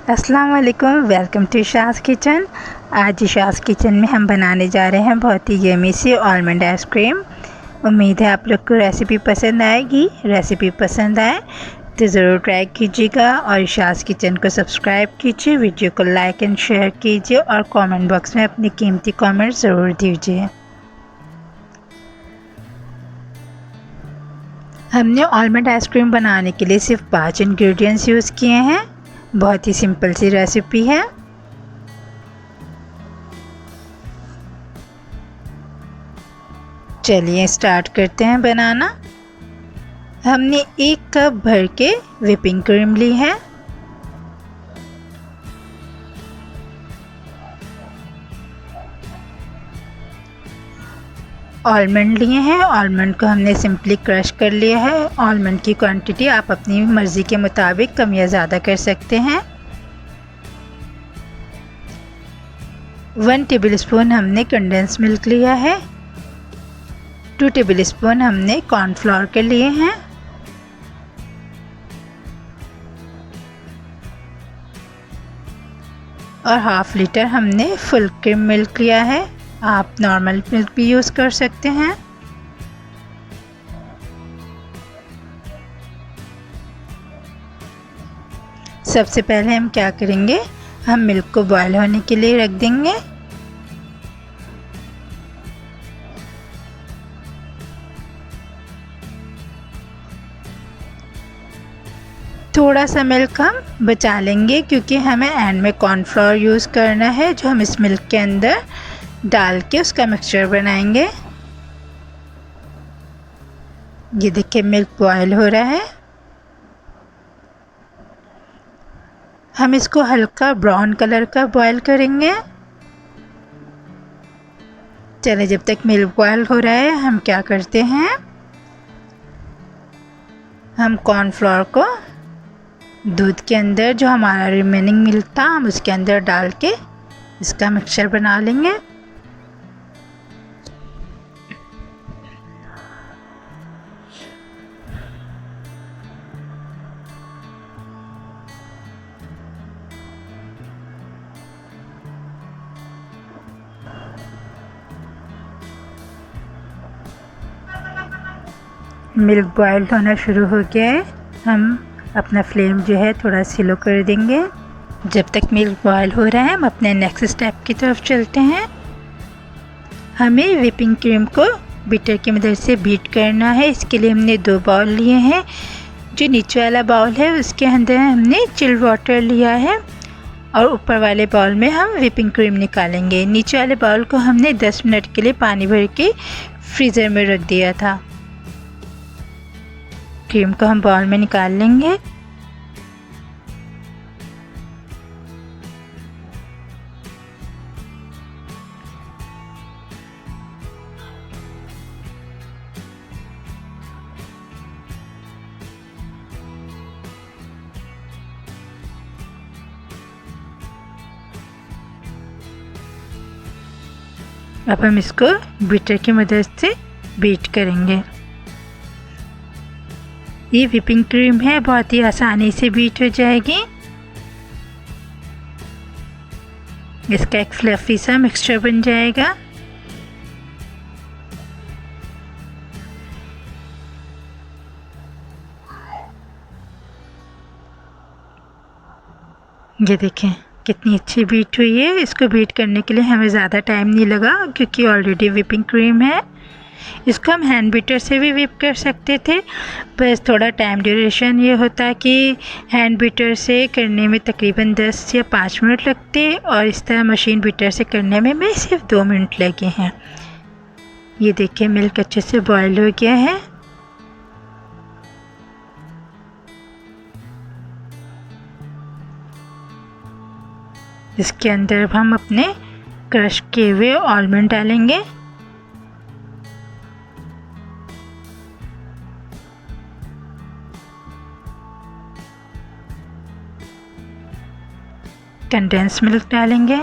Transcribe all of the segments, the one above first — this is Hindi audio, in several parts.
अस्सलाम वालेकुम, वेलकम टू शाज़ किचन। आज शाज़ किचन में हम बनाने जा रहे हैं बहुत ही यमी सी आलमंड आइसक्रीम। उम्मीद है आप लोग को रेसिपी पसंद आएगी। रेसिपी पसंद आए तो ज़रूर ट्राई कीजिएगा और शाज़ किचन को सब्सक्राइब कीजिए, वीडियो को लाइक एंड शेयर कीजिए और कमेंट बॉक्स में अपनी कीमती कमेंट ज़रूर दीजिए। हमने आलमंड आइसक्रीम बनाने के लिए सिर्फ 5 इंग्रेडिएंट्स यूज़ किए हैं। बहुत ही सिंपल सी रेसिपी है। चलिए स्टार्ट करते हैं बनाना। हमने 1 कप भर के व्हिपिंग क्रीम ली है। आलमंड लिए हैं। आलमंड को हमने सिंपली क्रश कर लिया है। आलमंड की क्वांटिटी आप अपनी मर्ज़ी के मुताबिक कम या ज़्यादा कर सकते हैं। 1 टेबलस्पून हमने कंडेंस मिल्क लिया है। 2 टेबलस्पून हमने कॉर्नफ्लोर के लिए हैं। और हाफ लीटर हमने फुल क्रीम मिल्क लिया है। आप नॉर्मल मिल्क भी यूज़ कर सकते हैं। सबसे पहले हम क्या करेंगे, हम मिल्क को बॉयल होने के लिए रख देंगे। थोड़ा सा मिल्क हम बचा लेंगे क्योंकि हमें एंड में कॉर्नफ्लोर यूज़ करना है, जो हम इस मिल्क के अंदर डाल के उसका मिक्सचर बनाएंगे। ये देखिए मिल्क बॉयल हो रहा है। हम इसको हल्का ब्राउन कलर का बॉयल करेंगे। चलिए जब तक मिल्क बॉयल हो रहा है हम क्या करते हैं, हम कॉर्नफ्लोर को दूध के अंदर जो हमारा रिमेनिंग मिल्क था हम उसके अंदर डाल के इसका मिक्सचर बना लेंगे। मिल्क बॉयल होना शुरू हो गया है। हम अपना फ्लेम जो है थोड़ा स्लो कर देंगे। जब तक मिल्क बॉयल हो रहा है हम अपने नेक्स्ट स्टेप की तरफ चलते हैं। हमें व्हिपिंग क्रीम को बीटर की मदद से बीट करना है। इसके लिए हमने 2 बाउल लिए हैं। जो नीचे वाला बाउल है उसके अंदर हमने चिल्ड वाटर लिया है और ऊपर वाले बाउल में हम व्हिपिंग क्रीम निकालेंगे। नीचे वाले बाउल को हमने 10 मिनट के लिए पानी भर के फ्रीज़र में रख दिया था। क्रीम को हम बाउल में निकाल लेंगे। अब हम इसको बीटर की मदद से बीट करेंगे। ये व्हिपिंग क्रीम है, बहुत ही आसानी से बीट हो जाएगी। इसका एक फ्लफी सा मिक्सचर बन जाएगा। ये देखें कितनी अच्छी बीट हुई है। इसको बीट करने के लिए हमें ज़्यादा टाइम नहीं लगा क्योंकि ऑलरेडी व्हिपिंग क्रीम है। इसको हम हैंड बीटर से भी व्हिप कर सकते थे, बस थोड़ा टाइम ड्यूरेशन ये होता कि हैंड बीटर से करने में तकरीबन 10 या 5 मिनट लगते और इस तरह मशीन बीटर से करने में मैं सिर्फ 2 मिनट लगे हैं। ये देखिए मिल्क अच्छे से बॉयल हो गया है। इसके अंदर हम अपने क्रश किए हुए आलमंड डालेंगे। कंडेंस मिल्क डालेंगे।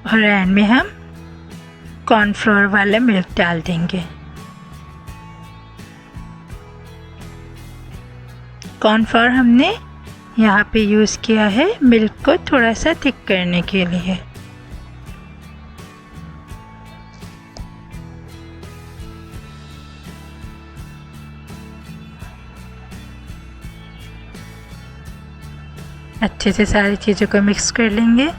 और एंड में हम कॉर्नफ्लोर वाला मिल्क डाल देंगे। कॉर्नफ्लोर हमने यहाँ पे यूज़ किया है मिल्क को थोड़ा सा थिक करने के लिए। अच्छे से सारी चीज़ों को मिक्स कर लेंगे।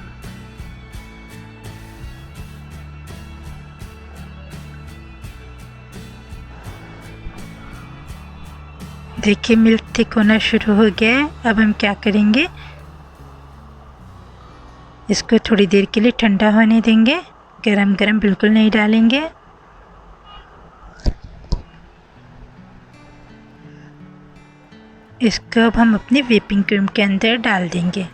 देखिए मिल्क थिक होना शुरू हो गया है। अब हम क्या करेंगे, इसको थोड़ी देर के लिए ठंडा होने देंगे। गरम गरम बिल्कुल नहीं डालेंगे। इसको अब हम अपनी व्हिपिंग क्रीम के अंदर डाल देंगे।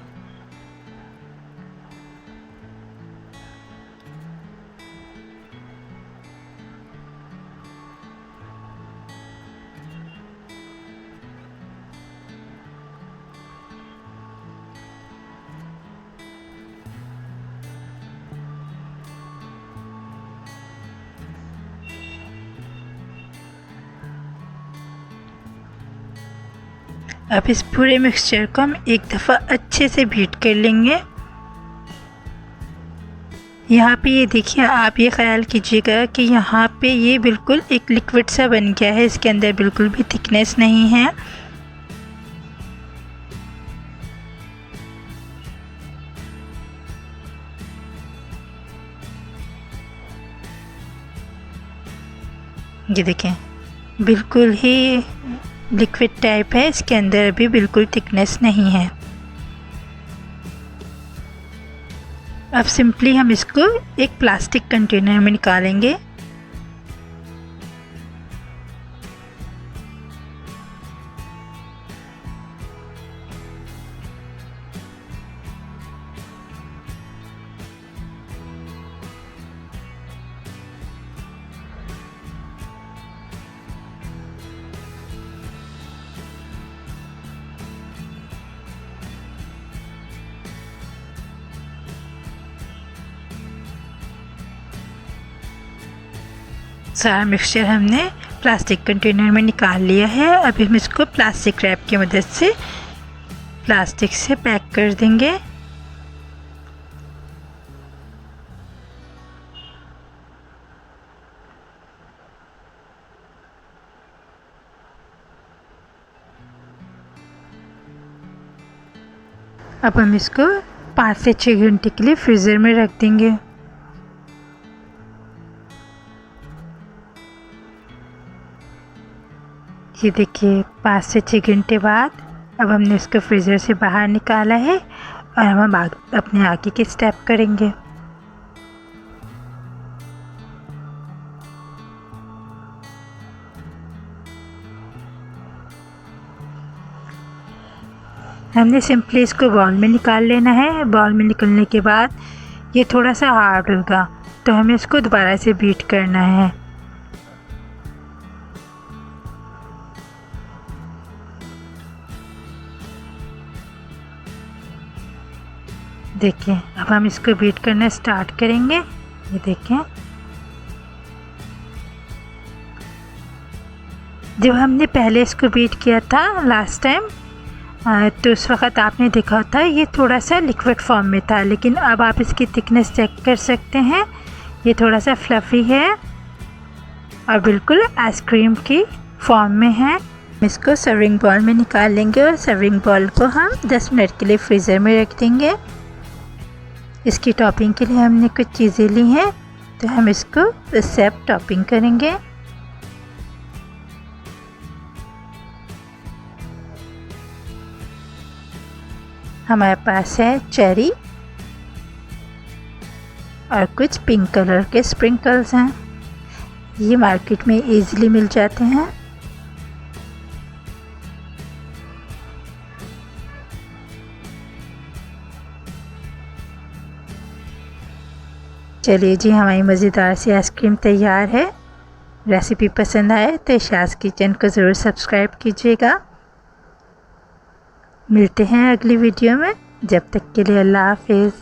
अब इस पूरे मिक्सचर को हम एक दफ़ा अच्छे से बीट कर लेंगे। यहाँ पे ये देखिए, आप ये ख्याल कीजिएगा कि यहाँ पे ये बिल्कुल एक लिक्विड सा बन गया है, इसके अंदर बिल्कुल भी थिकनेस नहीं है। ये देखें बिल्कुल ही लिक्विड टाइप है, इसके अंदर अभी बिल्कुल थिकनेस नहीं है। अब सिंपली हम इसको एक प्लास्टिक कंटेनर में निकालेंगे। सारा मिक्सचर हमने प्लास्टिक कंटेनर में निकाल लिया है। अभी हम इसको प्लास्टिक रैप की मदद से प्लास्टिक से पैक कर देंगे। अब हम इसको 5 से 6 घंटे के लिए फ्रीज़र में रख देंगे। ये देखिए 5 से 6 घंटे बाद अब हमने इसको फ्रीज़र से बाहर निकाला है और हम अपने आगे के स्टेप करेंगे। हमने सिंपली इसको बाउल में निकाल लेना है। बाउल में निकलने के बाद ये थोड़ा सा हार्ड होगा, तो हमें इसको दोबारा से बीट करना है। देखें अब हम इसको बीट करना स्टार्ट करेंगे। ये देखें, जब हमने पहले इसको बीट किया था लास्ट टाइम, तो उस वक़्त आपने देखा था ये थोड़ा सा लिक्विड फॉर्म में था, लेकिन अब आप इसकी थिकनेस चेक कर सकते हैं। ये थोड़ा सा फ्लफ़ी है और बिल्कुल आइसक्रीम की फॉर्म में है। इसको सर्विंग बॉल में निकाल लेंगे और सर्विंग बॉल को हम 10 मिनट के लिए फ्रीज़र में रख देंगे। इसकी टॉपिंग के लिए हमने कुछ चीज़ें ली हैं, तो हम इसको इससे अब टॉपिंग करेंगे। हमारे पास है चेरी और कुछ पिंक कलर के स्प्रिंकल्स हैं। ये मार्केट में इजीली मिल जाते हैं। चलिए जी, हमारी मज़ेदार सी आइसक्रीम तैयार है। रेसिपी पसंद आए तो इशाज़ किचन को ज़रूर सब्सक्राइब कीजिएगा। मिलते हैं अगली वीडियो में, जब तक के लिए अल्लाह हाफ़िज़।